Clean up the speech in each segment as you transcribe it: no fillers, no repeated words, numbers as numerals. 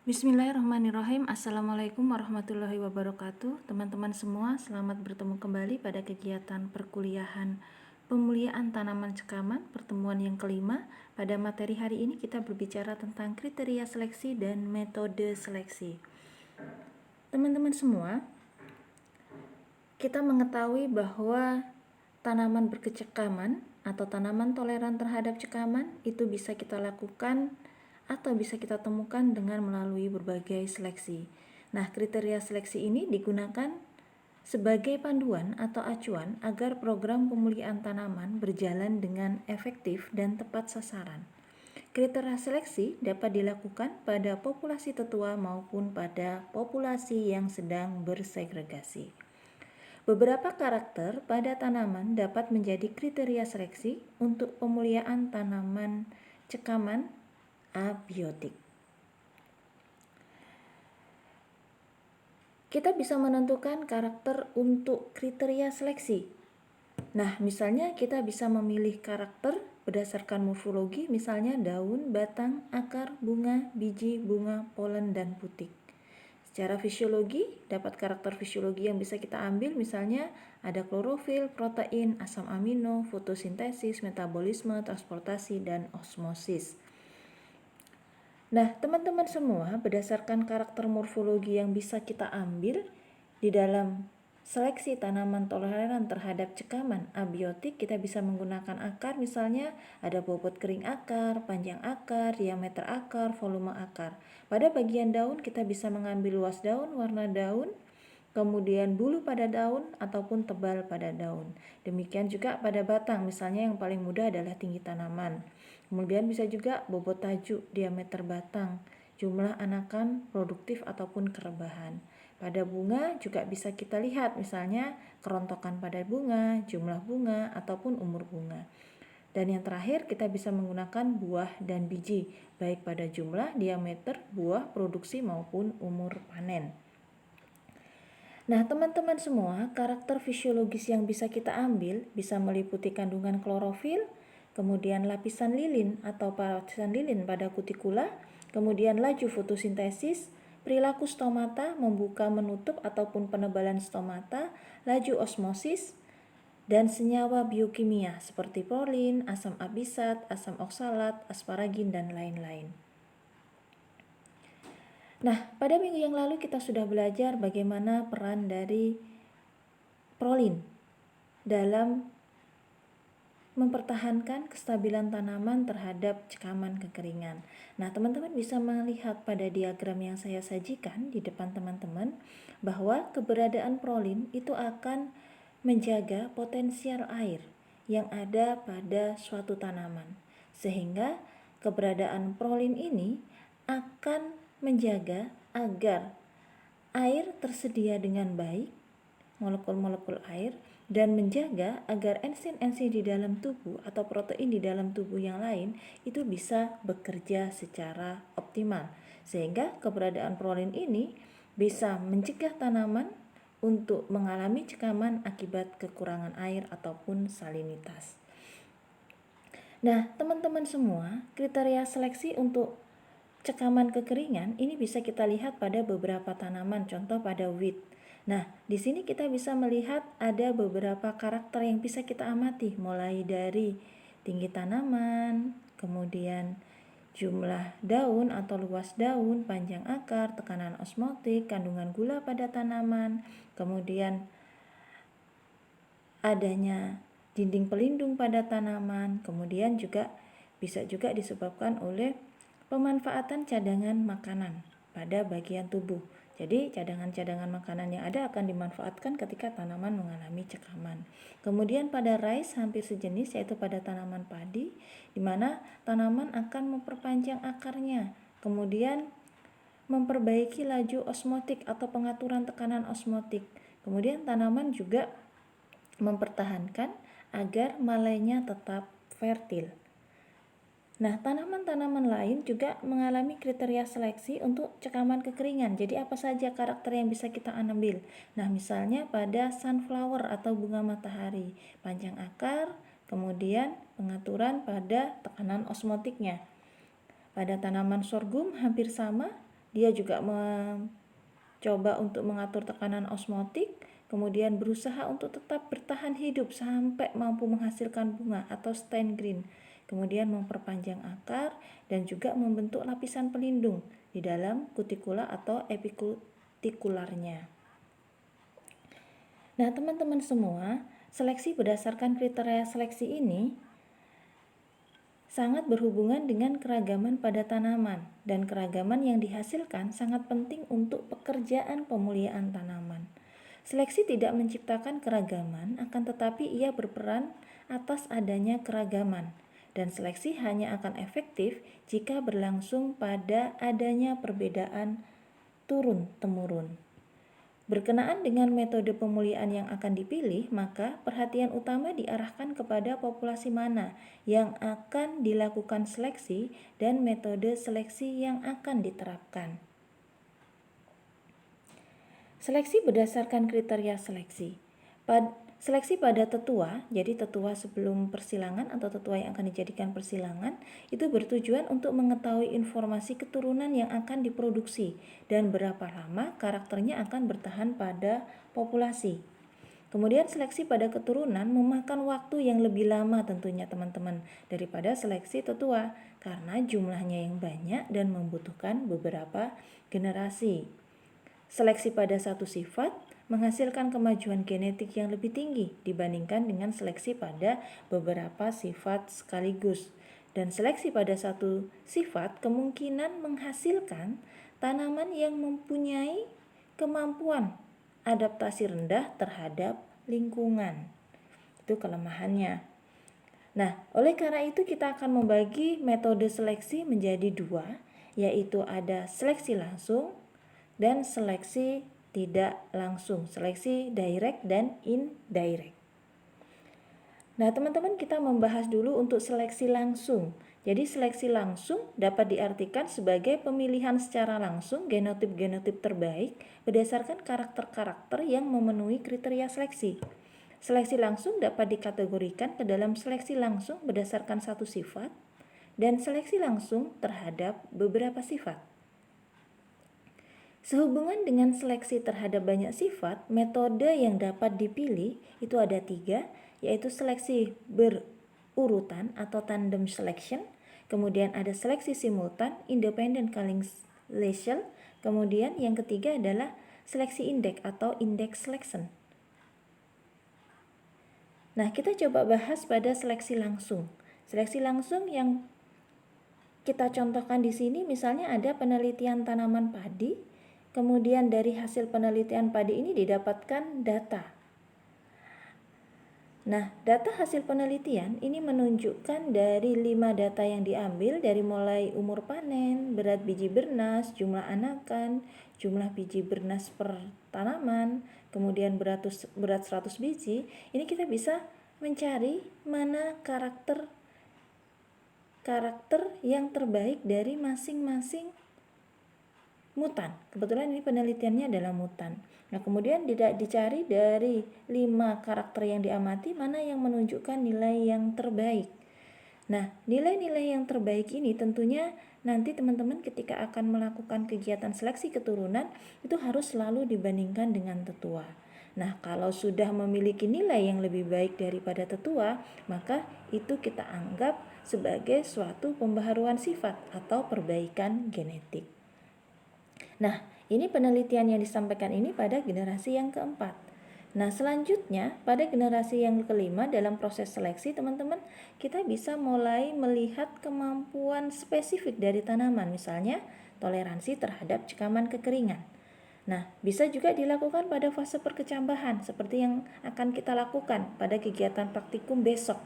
Bismillahirrahmanirrahim. Assalamualaikum warahmatullahi wabarakatuh. Teman-teman semua, selamat bertemu kembali pada kegiatan perkuliahan pemuliaan tanaman cekaman pertemuan yang kelima. Pada materi hari ini kita berbicara tentang kriteria seleksi dan metode seleksi. Teman-teman semua, kita mengetahui bahwa tanaman berkecekaman atau tanaman toleran terhadap cekaman itu bisa kita lakukan atau bisa kita temukan dengan melalui berbagai seleksi. Nah, kriteria seleksi ini digunakan sebagai panduan atau acuan agar program pemulihan tanaman berjalan dengan efektif dan tepat sasaran. Kriteria seleksi dapat dilakukan pada populasi tetua maupun pada populasi yang sedang bersegregasi. Beberapa karakter pada tanaman dapat menjadi kriteria seleksi untuk pemulihan tanaman cekaman abiotik. Kita bisa menentukan karakter untuk kriteria seleksi. Nah, misalnya kita bisa memilih karakter berdasarkan morfologi, misalnya daun, batang, akar, bunga, biji, bunga, polen, dan putik. Secara fisiologi, dapat karakter fisiologi yang bisa kita ambil, misalnya ada klorofil, protein, asam amino, fotosintesis, metabolisme, transportasi, dan osmosis. Nah, teman-teman semua, berdasarkan karakter morfologi yang bisa kita ambil di dalam seleksi tanaman toleran terhadap cekaman abiotik, kita bisa menggunakan akar, misalnya ada bobot kering akar, panjang akar, diameter akar, volume akar. Pada bagian daun kita bisa mengambil luas daun, warna daun, kemudian bulu pada daun ataupun tebal pada daun. Demikian juga pada batang, misalnya yang paling mudah adalah tinggi tanaman. Kemudian bisa juga bobot tajuk, diameter batang, jumlah anakan produktif ataupun kerebahan. Pada bunga juga bisa kita lihat, misalnya kerontokan pada bunga, jumlah bunga, ataupun umur bunga. Dan yang terakhir kita bisa menggunakan buah dan biji, baik pada jumlah, diameter, buah, produksi maupun umur panen. Nah, teman-teman semua, karakter fisiologis yang bisa kita ambil bisa meliputi kandungan klorofil, kemudian lapisan lilin atau lapisan lilin pada kutikula, kemudian laju fotosintesis, perilaku stomata, membuka menutup ataupun penebalan stomata, laju osmosis, dan senyawa biokimia seperti prolin, asam abisat, asam oksalat, asparagin, dan lain-lain. Nah, pada minggu yang lalu kita sudah belajar bagaimana peran dari prolin dalam mempertahankan kestabilan tanaman terhadap cekaman kekeringan. Nah, teman-teman bisa melihat pada diagram yang saya sajikan di depan teman-teman bahwa keberadaan prolin itu akan menjaga potensial air yang ada pada suatu tanaman. Sehingga keberadaan prolin ini akan menjaga agar air tersedia dengan baik, molekul-molekul air, dan menjaga agar enzim-enzim di dalam tubuh atau protein di dalam tubuh yang lain itu bisa bekerja secara optimal, sehingga keberadaan prolin ini bisa mencegah tanaman untuk mengalami cekaman akibat kekurangan air ataupun salinitas. Nah, teman-teman semua, kriteria seleksi untuk cekaman kekeringan ini bisa kita lihat pada beberapa tanaman, contoh pada wheat. Nah, di sini kita bisa melihat ada beberapa karakter yang bisa kita amati, mulai dari tinggi tanaman, kemudian jumlah daun atau luas daun, panjang akar, tekanan osmotik, kandungan gula pada tanaman, kemudian adanya dinding pelindung pada tanaman, kemudian juga bisa juga disebabkan oleh pemanfaatan cadangan makanan pada bagian tubuh. Jadi cadangan-cadangan makanan yang ada akan dimanfaatkan ketika tanaman mengalami cekaman. Kemudian pada rice hampir sejenis, yaitu pada tanaman padi, di mana tanaman akan memperpanjang akarnya, kemudian memperbaiki laju osmotik atau pengaturan tekanan osmotik. Kemudian tanaman juga mempertahankan agar malainya tetap fertil. Nah, tanaman-tanaman lain juga mengalami kriteria seleksi untuk cekaman kekeringan. Jadi apa saja karakter yang bisa kita ambil? Nah, misalnya pada sunflower atau bunga matahari, panjang akar, kemudian pengaturan pada tekanan osmotiknya. Pada tanaman sorghum hampir sama, Dia juga mencoba untuk mengatur tekanan osmotik, kemudian berusaha untuk tetap bertahan hidup sampai mampu menghasilkan bunga atau stand green, kemudian memperpanjang akar dan juga membentuk lapisan pelindung di dalam kutikula atau epikutikularnya. Nah, teman-teman semua, seleksi berdasarkan kriteria seleksi ini sangat berhubungan dengan keragaman pada tanaman, dan keragaman yang dihasilkan sangat penting untuk pekerjaan pemuliaan tanaman. Seleksi tidak menciptakan keragaman, akan tetapi ia berperan atas adanya keragaman, dan seleksi hanya akan efektif jika berlangsung pada adanya perbedaan turun-temurun. Berkenaan dengan metode pemulihan yang akan dipilih, maka perhatian utama diarahkan kepada populasi mana yang akan dilakukan seleksi dan metode seleksi yang akan diterapkan. Seleksi berdasarkan kriteria seleksi. Seleksi pada tetua, jadi tetua sebelum persilangan atau tetua yang akan dijadikan persilangan, itu bertujuan untuk mengetahui informasi keturunan yang akan diproduksi dan berapa lama karakternya akan bertahan pada populasi. Kemudian seleksi pada keturunan memakan waktu yang lebih lama tentunya teman-teman daripada seleksi tetua karena jumlahnya yang banyak dan membutuhkan beberapa generasi. Seleksi pada satu sifat menghasilkan kemajuan genetik yang lebih tinggi dibandingkan dengan seleksi pada beberapa sifat sekaligus. Dan seleksi pada satu sifat kemungkinan menghasilkan tanaman yang mempunyai kemampuan adaptasi rendah terhadap lingkungan. Itu kelemahannya. Nah, oleh karena itu kita akan membagi metode seleksi menjadi dua, yaitu ada seleksi langsung dan seleksi tidak langsung, seleksi direct dan indirect. Nah, teman-teman, kita membahas dulu untuk seleksi langsung. Jadi seleksi langsung dapat diartikan sebagai pemilihan secara langsung genotip-genotip terbaik berdasarkan karakter-karakter yang memenuhi kriteria seleksi. Seleksi langsung dapat dikategorikan ke dalam seleksi langsung berdasarkan satu sifat dan seleksi langsung terhadap beberapa sifat. Sehubungan dengan seleksi terhadap banyak sifat, metode yang dapat dipilih itu ada 3, yaitu seleksi berurutan atau tandem selection, kemudian ada seleksi simultan, independent collation, kemudian yang ketiga adalah seleksi indeks atau index selection. Nah, kita coba bahas pada seleksi langsung. Seleksi langsung yang kita contohkan di sini misalnya ada penelitian tanaman padi. Kemudian dari hasil penelitian padi ini didapatkan data. Nah, data hasil penelitian ini menunjukkan dari 5 data yang diambil dari mulai umur panen, berat biji bernas, jumlah anakan, jumlah biji bernas per tanaman, kemudian berat 100 biji. Ini kita bisa mencari mana karakter yang terbaik dari masing-masing mutan. Kebetulan ini penelitiannya adalah mutan. Nah, kemudian dicari dari 5 karakter yang diamati mana yang menunjukkan nilai yang terbaik. Nah, nilai-nilai yang terbaik ini tentunya nanti teman-teman ketika akan melakukan kegiatan seleksi keturunan itu harus selalu dibandingkan dengan tetua. Nah, kalau sudah memiliki nilai yang lebih baik daripada tetua, maka itu kita anggap sebagai suatu pembaharuan sifat atau perbaikan genetik. Nah, ini penelitian yang disampaikan ini pada generasi yang keempat. Nah, selanjutnya pada generasi yang kelima dalam proses seleksi teman-teman, kita bisa mulai melihat kemampuan spesifik dari tanaman, misalnya toleransi terhadap cekaman kekeringan. Nah, bisa juga dilakukan pada fase perkecambahan seperti yang akan kita lakukan pada kegiatan praktikum besok.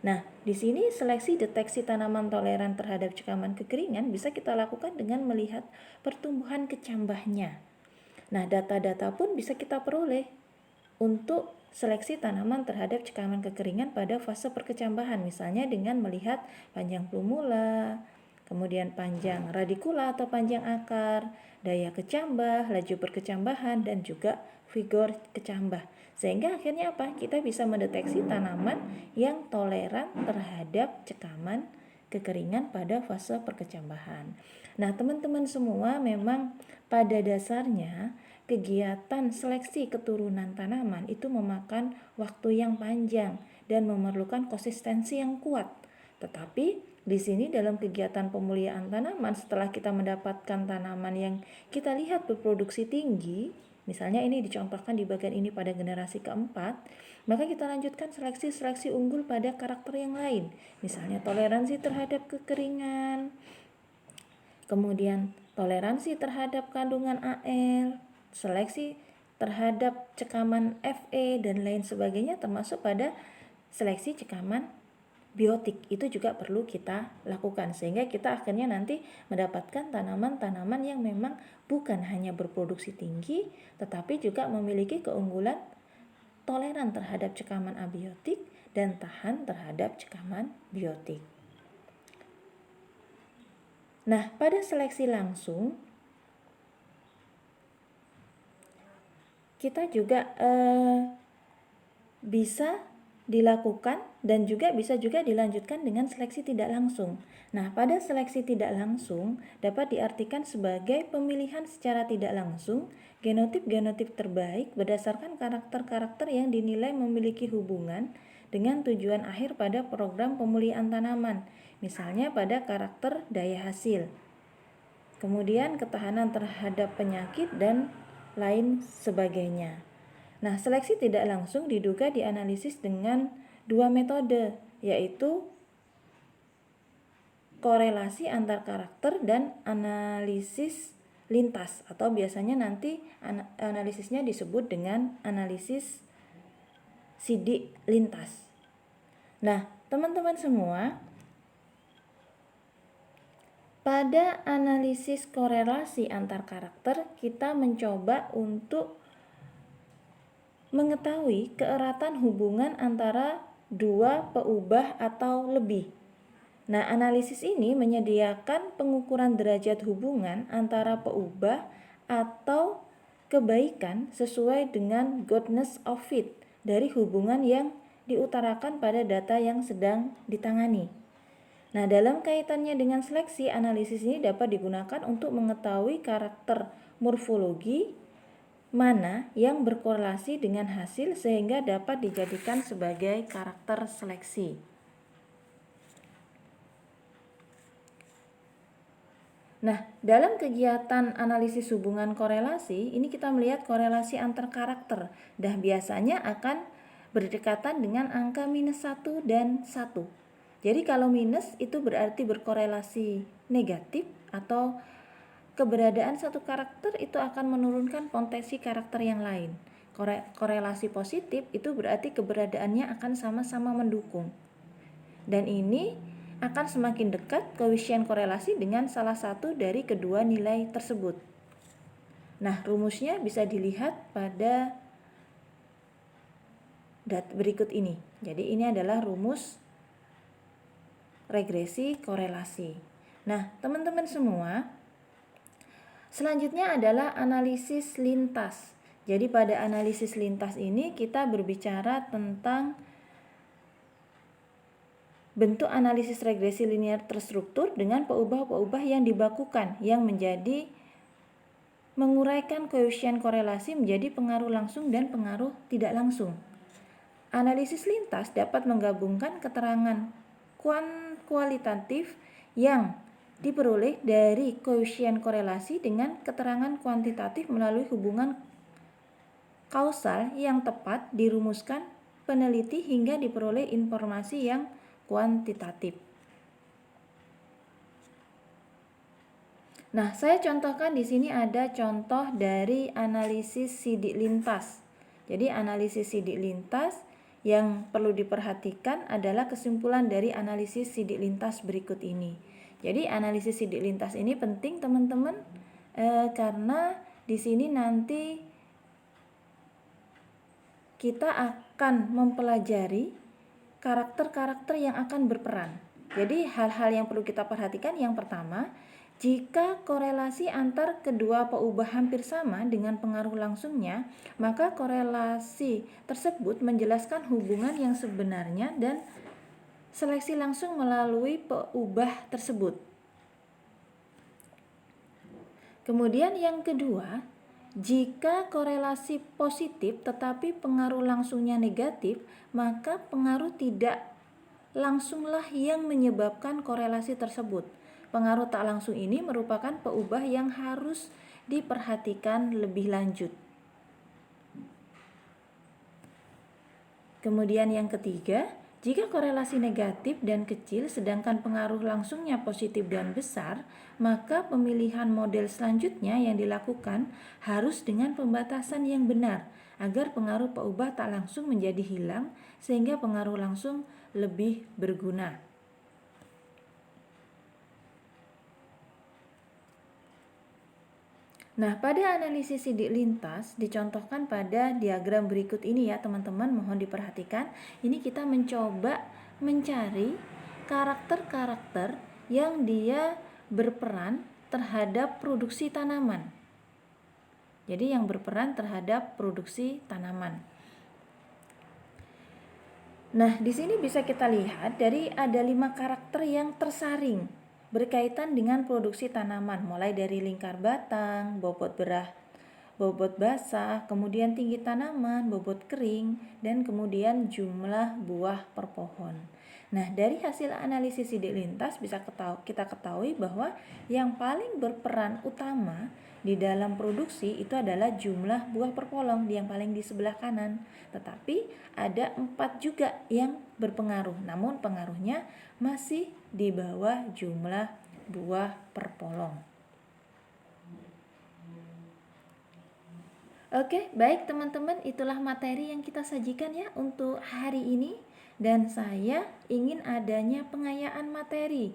Nah, di sini seleksi deteksi tanaman toleran terhadap cekaman kekeringan bisa kita lakukan dengan melihat pertumbuhan kecambahnya. Nah, data-data pun bisa kita peroleh untuk seleksi tanaman terhadap cekaman kekeringan pada fase perkecambahan, misalnya dengan melihat panjang plumula, kemudian panjang radikula atau panjang akar, daya kecambah, laju perkecambahan, dan juga vigor kecambah. Sehingga akhirnya apa? Kita bisa mendeteksi tanaman yang toleran terhadap cekaman kekeringan pada fase perkecambahan. Nah, teman-teman semua, memang pada dasarnya kegiatan seleksi keturunan tanaman itu memakan waktu yang panjang dan memerlukan konsistensi yang kuat. Tetapi di sini dalam kegiatan pemulihan tanaman, setelah kita mendapatkan tanaman yang kita lihat berproduksi tinggi, misalnya ini dicontohkan di bagian ini pada generasi keempat, maka kita lanjutkan seleksi-seleksi unggul pada karakter yang lain, misalnya toleransi terhadap kekeringan, kemudian toleransi terhadap kandungan Al, seleksi terhadap cekaman Fe, dan lain sebagainya, termasuk pada seleksi cekaman biotik. Itu juga perlu kita lakukan sehingga kita akhirnya nanti mendapatkan tanaman-tanaman yang memang bukan hanya berproduksi tinggi, tetapi juga memiliki keunggulan toleran terhadap cekaman abiotik dan tahan terhadap cekaman biotik. Nah, pada seleksi langsung kita juga bisa dilakukan dan juga bisa juga dilanjutkan dengan seleksi tidak langsung. Nah, pada seleksi tidak langsung dapat diartikan sebagai pemilihan secara tidak langsung genotip-genotip terbaik berdasarkan karakter-karakter yang dinilai memiliki hubungan dengan tujuan akhir pada program pemulihan tanaman, misalnya pada karakter daya hasil, kemudian ketahanan terhadap penyakit, dan lain sebagainya. Nah, seleksi tidak langsung diduga dianalisis dengan dua metode, yaitu korelasi antar karakter dan analisis lintas, atau biasanya nanti analisisnya disebut dengan analisis sidik lintas. Nah, teman-teman semua, pada analisis korelasi antar karakter kita mencoba untuk mengetahui keeratan hubungan antara dua peubah atau lebih. Nah, analisis ini menyediakan pengukuran derajat hubungan antara peubah atau kebaikan sesuai dengan goodness of fit dari hubungan yang diutarakan pada data yang sedang ditangani. Nah, dalam kaitannya dengan seleksi, analisis ini dapat digunakan untuk mengetahui karakter morfologi mana yang berkorelasi dengan hasil sehingga dapat dijadikan sebagai karakter seleksi. Nah, dalam kegiatan analisis hubungan korelasi, ini kita melihat korelasi antar karakter, dan biasanya akan berdekatan dengan angka -1 dan 1. Jadi kalau minus itu berarti berkorelasi negatif, atau keberadaan satu karakter itu akan menurunkan potensi karakter yang lain. Korelasi positif itu berarti keberadaannya akan sama-sama mendukung. Dan ini akan semakin dekat koefisien korelasi dengan salah satu dari kedua nilai tersebut. Nah, rumusnya bisa dilihat pada berikut ini. Jadi ini adalah rumus regresi korelasi. Nah, teman-teman semua, selanjutnya adalah analisis lintas. Jadi pada analisis lintas ini kita berbicara tentang bentuk analisis regresi linear terstruktur dengan peubah-peubah yang dibakukan, yang menjadi menguraikan koefisien korelasi menjadi pengaruh langsung dan pengaruh tidak langsung. Analisis lintas dapat menggabungkan keterangan kualitatif yang diperoleh dari koefisien korelasi dengan keterangan kuantitatif melalui hubungan kausal yang tepat dirumuskan peneliti hingga diperoleh informasi yang kuantitatif. Nah, saya contohkan di sini ada contoh dari analisis sidik lintas. Jadi analisis sidik lintas yang perlu diperhatikan adalah kesimpulan dari analisis sidik lintas berikut ini. Jadi analisis sidik lintas ini penting teman-teman, karena di sini nanti kita akan mempelajari karakter-karakter yang akan berperan. Jadi hal-hal yang perlu kita perhatikan, yang pertama, jika korelasi antar kedua peubah hampir sama dengan pengaruh langsungnya, maka korelasi tersebut menjelaskan hubungan yang sebenarnya dan seleksi langsung melalui peubah tersebut. Kemudian yang kedua, jika korelasi positif tetapi pengaruh langsungnya negatif, maka pengaruh tidak langsunglah yang menyebabkan korelasi tersebut. Pengaruh tak langsung ini merupakan peubah yang harus diperhatikan lebih lanjut. Kemudian yang ketiga, jika korelasi negatif dan kecil sedangkan pengaruh langsungnya positif dan besar, maka pemilihan model selanjutnya yang dilakukan harus dengan pembatasan yang benar agar pengaruh peubah tak langsung menjadi hilang sehingga pengaruh langsung lebih berguna. Nah, pada analisis sidik lintas dicontohkan pada diagram berikut ini ya teman-teman, mohon diperhatikan. Ini kita mencoba mencari karakter-karakter yang dia berperan terhadap produksi tanaman. Jadi yang berperan terhadap produksi tanaman. Nah, di sini bisa kita lihat dari ada 5 karakter yang tersaring berkaitan dengan produksi tanaman, mulai dari lingkar batang, bobot basah, kemudian tinggi tanaman, bobot kering, dan kemudian jumlah buah per pohon. Nah, dari hasil analisis sidik lintas bisa kita ketahui bahwa yang paling berperan utama di dalam produksi itu adalah jumlah buah per pohon yang paling di sebelah kanan. Tetapi ada 4 juga yang berpengaruh, namun pengaruhnya masih di bawah jumlah buah per polong. Oke, baik teman-teman, itulah materi yang kita sajikan ya untuk hari ini. Dan saya ingin adanya pengayaan materi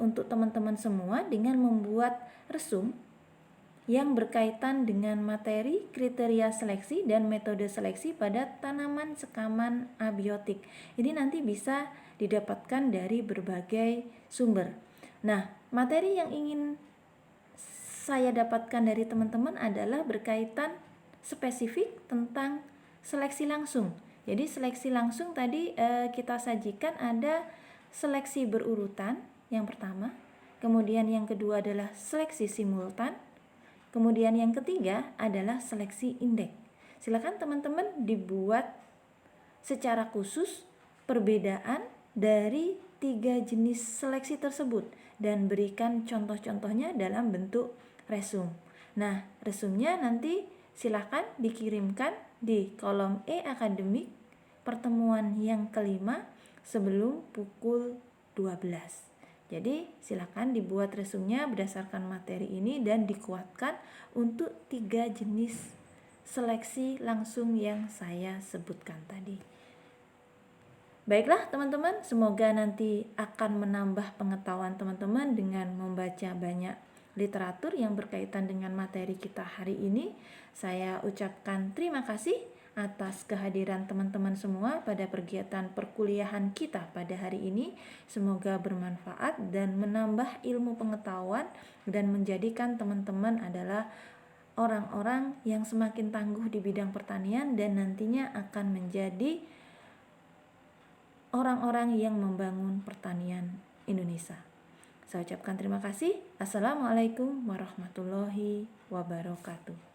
untuk teman-teman semua dengan membuat resum yang berkaitan dengan materi, kriteria seleksi, dan metode seleksi pada tanaman sekaman abiotik. Ini nanti bisa didapatkan dari berbagai sumber. Nah, materi yang ingin saya dapatkan dari teman-teman adalah berkaitan spesifik tentang seleksi langsung. Jadi seleksi langsung tadi kita sajikan ada seleksi berurutan yang pertama, kemudian yang kedua adalah seleksi simultan, kemudian yang ketiga adalah seleksi indeks. Silakan teman-teman dibuat secara khusus perbedaan dari 3 jenis seleksi tersebut dan berikan contoh-contohnya dalam bentuk resum. Nah, resumnya nanti silakan dikirimkan di kolom e-akademik pertemuan yang kelima sebelum pukul 12. Jadi silakan dibuat resumnya berdasarkan materi ini dan dikuatkan untuk 3 jenis seleksi langsung yang saya sebutkan tadi. Baiklah teman-teman, semoga nanti akan menambah pengetahuan teman-teman dengan membaca banyak literatur yang berkaitan dengan materi kita hari ini. Saya ucapkan terima kasih atas kehadiran teman-teman semua pada kegiatan perkuliahan kita pada hari ini. Semoga bermanfaat dan menambah ilmu pengetahuan dan menjadikan teman-teman adalah orang-orang yang semakin tangguh di bidang pertanian dan nantinya akan menjadi orang-orang yang membangun pertanian Indonesia. Saya ucapkan terima kasih. Assalamualaikum warahmatullahi wabarakatuh.